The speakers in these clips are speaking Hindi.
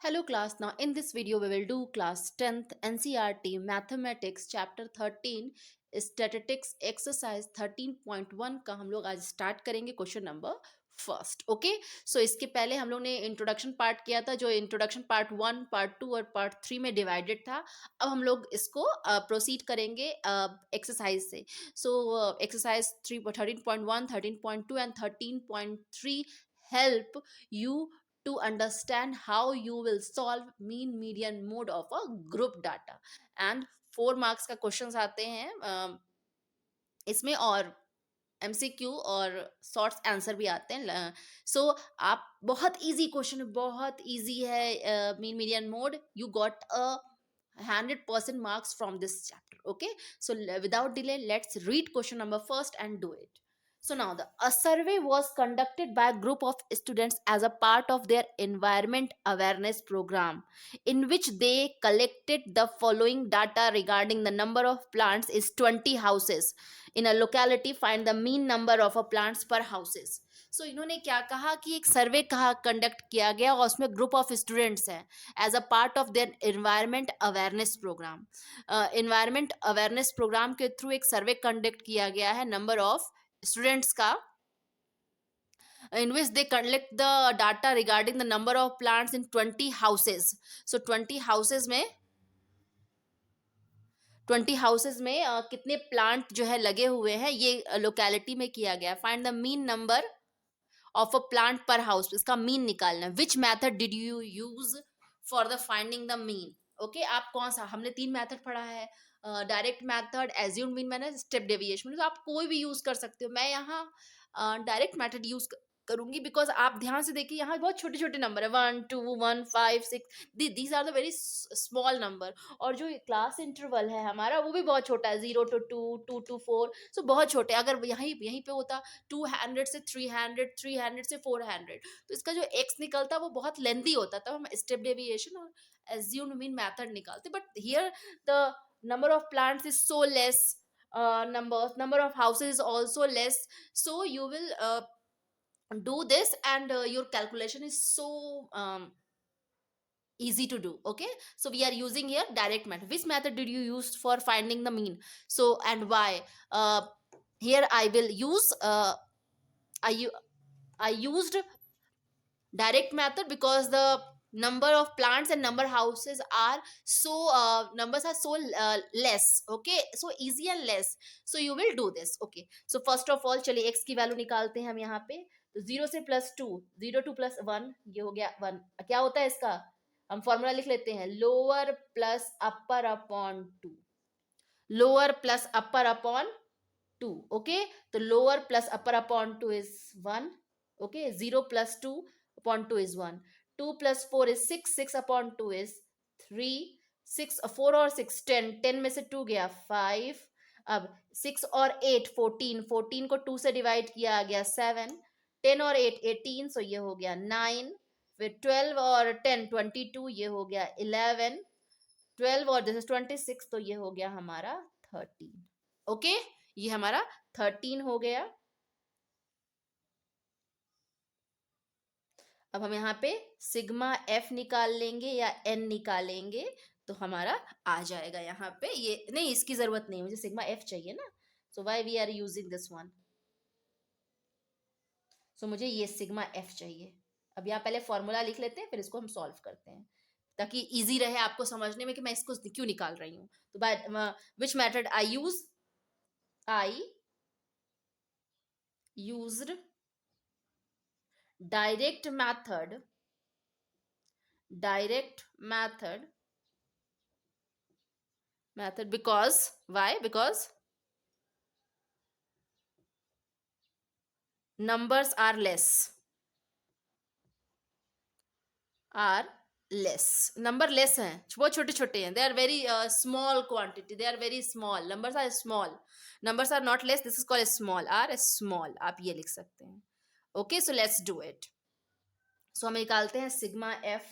Hello class, now in this video we will do class 10th NCERT Mathematics chapter 13 Statistics exercise 13.1 का हम लोग आज स्टार्ट करेंगे क्वेश्चन नंबर फर्स्ट। ओके, सो इसके पहले हम लोग ने इंट्रोडक्शन पार्ट किया था, जो इंट्रोडक्शन पार्ट 1, पार्ट 2 और पार्ट 3 में डिवाइडेड था। अब हम लोग इसको प्रोसीड करेंगे एक्सरसाइज से। So exercise 13.1, 13.2 and 13.3 help you to understand how you will solve mean median mode of a group data and 4 marks का क्वेश्चंस आते हैं इसमें, और एमसीक्यू और शॉर्ट्स आंसर भी आते हैं। सो आप बहुत इजी क्वेश्चन, बहुत इजी है। Mean median mode you got a 100% marks from this chapter. Okay, so without delay let's read question number first and do it. So now a survey was conducted by a group of students as a part of their environment awareness program, in which they collected the following data regarding the number of plants is 20 houses in a locality. Find the mean number of plants per houses. सो इन्होंने क्या कहा कि एक सर्वे कहा कंडक्ट किया गया और उसमें ग्रुप ऑफ स्टूडेंट्स हैं as a part of their environment awareness programme. Environment awareness programme के थ्रू एक सर्वे कंडक्ट किया गया है नंबर ऑफ स्टूडेंट्स का, in which they collect the data regarding the number of plants in 20 houses. So 20 houses में कितने प्लांट जो है लगे हुए हैं ये लोकेलिटी में किया गया। Find the mean number of a plant पर हाउस, इसका मीन निकालना है। Which method did you use for the finding the mean. Okay, आप कौन सा, हमने 3 मैथड पढ़ा है, डायरेक्ट मैथड, एज्यूम्ड मीन मैंने स्टेप डेविएशन, तो आप कोई भी यूज कर सकते हो। मैं यहाँ डायरेक्ट मैथड यूज करूंगी बिकॉज आप ध्यान से देखिए यहाँ बहुत छोटे छोटे नंबर है, 1 2 1 5 6, these are the very small number. और जो क्लास इंटरवल है हमारा वो भी बहुत छोटा है, 0 to 2, 2 to 4, सो बहुत छोटे। अगर यहीं यहीं पे होता 200 से 300, 300 से 400, तो इसका जो एक्स निकलता वो बहुत लेंथी होता, तब हम स्टेप डेविएशन और एज्यूम्ड मीन मेथड निकालते। But here the number of plants is so less, number of houses is also less, so you will do this and your calculation is so easy to do. Okay, so we are using here direct method. Which method did you use for finding the mean, so and why? Here I will use I used direct method because the number of plants and number houses are so numbers are so less. Okay, so easy and less, so you will do this. Okay, so first of all चलिए x की वैल्यू निकालते हैं हम यहाँ पे। तो 0 से +2, 0 to +1, ये हो गया 1। क्या होता है इसका, हम फॉर्मूला लिख लेते हैं, lower plus upper upon 2, lower plus upper upon 2। Okay, तो lower plus upper upon 2 is 1। Okay, 0 + 2 upon 2 is 1, 2 + 4 is 6, 6 upon 2 is 3, 6 4 और 6 10, 10 में से 2 गया 5। अब 6 और 8 14, 14 को 2 से डिवाइड किया गया 7, 10 और 8 18, सो ये हो गया 9। फिर 12 और 10 22, ये हो गया 11, 12 और दिस इज 26, तो ये हो गया हमारा 13। ओके, ये हमारा 13 हो गया। अब हम यहाँ पे सिग्मा एफ निकाल लेंगे या एन निकालेंगे तो हमारा आ जाएगा यहाँ पे। ये नहीं, इसकी जरूरत नहीं, मुझे सिग्मा एफ चाहिए ना, so why we are using this one. So मुझे ये सिग्मा एफ चाहिए। अब यहाँ पहले फॉर्मूला लिख लेते हैं, फिर इसको हम सॉल्व करते हैं ताकि इजी रहे आपको समझने में कि मैं इसको क्यों निकाल रही हूँ। तो by which method I used direct method because why, because numbers are less, number less हैं, बहुत छोटे छोटे हैं, they are very small quantity, they are very small, numbers are small, numbers are not less, this is called small, are small, आप ये लिख सकते हैं। Okay, so let's do it. So हम निकालते हैं sigma F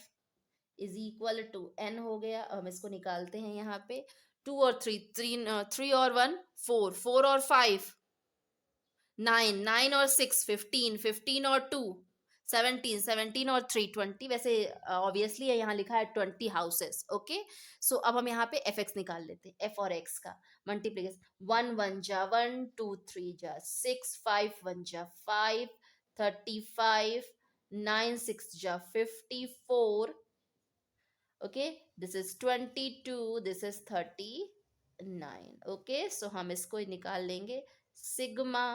is equal to N हो गया। हम इसको निकालते हैं यहाँ पे, 2 और 3, 3 और 1 4, 4 और 5 9, 9 और 6 15, 15 और 2 17 और 3 20, वैसे ऑब्वियसली यहाँ लिखा है 20 हाउसेस। ओके, सो अब हम यहाँ पे एफ एक्स निकाल लेते हैं, एफ और एक्स का मल्टीप्लीकेशन। 1 1 जा 1, 2 3 जा 6, 5 1 जा 5, 35, 9 6 जा 54। Okay, this is 22, this is 39। Okay, so हम इसको निकाल लेंगे, sigma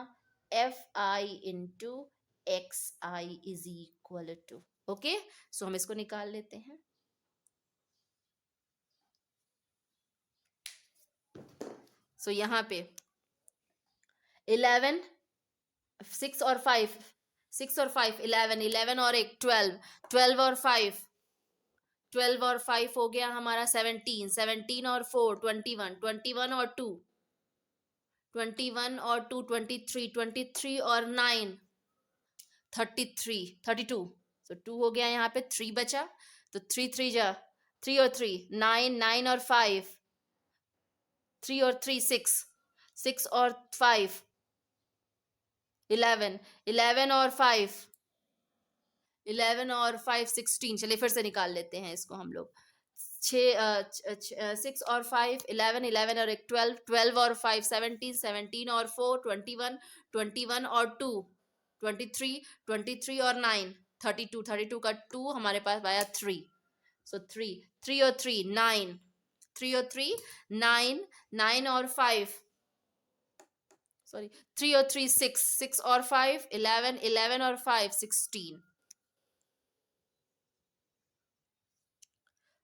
F I into X I is equal to. Okay, so हम इसको निकाल लेते हैं। सो यहाँ पे 11, 6 और 5, 6 और 5 11, 11 और 1 12, 12 और 5, 12 और 5 हो गया हमारा 17, 17 और 4 21, 21 और 2, 21 और 2 23, 23 और 9 33, 32। सो 2 हो गया, यहाँ पे 3 बचा, तो 3 3 जा 3 और 3 9, 9 और 5 3 और 3 6, 6 और 5 11, 11 और 5 11 और 5 16। चलिए फिर से निकाल लेते हैं इसको हम लोग। 6 और 5 11, 11 और 1 12, 12 और 5 17, 17 और 4 21, 21 और 2 23, 23 और 9 32, 32 का 2 हमारे पास आया 3। सो 3 3 और 3 9, 3 और 3 9, 9 और 5 सॉरी 3 और 3 6, 6 और 5 11, 11 और 5 16।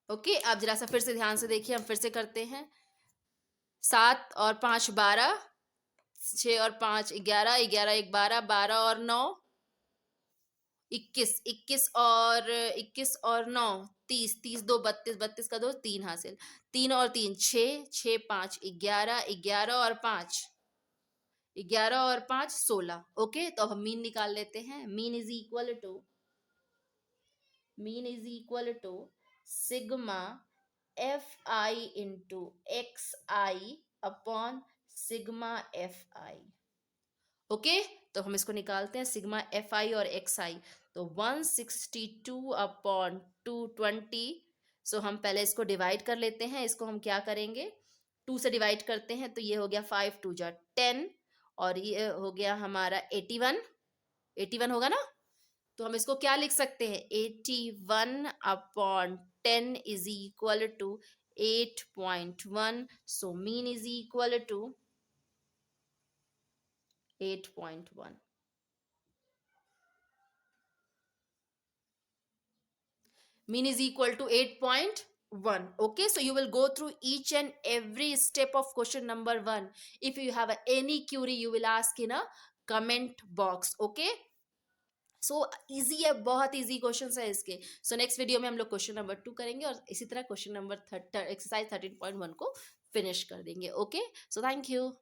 ओके, आप जरा सा फिर से ध्यान से देखिए, हम फिर से करते हैं। 7 और 5 12, 6 और 5 11, 11 1 12, 12 और 9 21, 21 और 9 30, 30 2 32, 32 का 2 3 हासिल, 3 और 3 6, 6 5 11, 11 और 5 11 और 5 16। ओके, तो अब हम मीन निकाल लेते हैं। Mean is equal to sigma F I into X I upon sigma F I. Okay, तो हम इसको निकालते हैं, सिग्मा एफ आई और एक्स आई। तो 162 अपॉन 220। सो हम पहले इसको डिवाइड कर लेते हैं। इसको हम क्या करेंगे, 2 से डिवाइड करते हैं, तो ये हो गया 5 2 जा 10 और ये हो गया हमारा 81। 81 होगा ना, तो हम इसको क्या लिख सकते हैं, 81 upon 10 is equal to 8.1। So mean is equal to 8.1। Mean is equal to 8.1. Okay, so you will go through each and every step of question number 1. If you have any query, you will ask in a comment box. Okay, so easy है, बहुत इजी क्वेश्चन है इसके। सो नेक्स्ट वीडियो में हम लोग क्वेश्चन नंबर 2 करेंगे और इसी तरह क्वेश्चन नंबर एक्सरसाइज 13.1 को फिनिश कर देंगे। Okay, so thank you.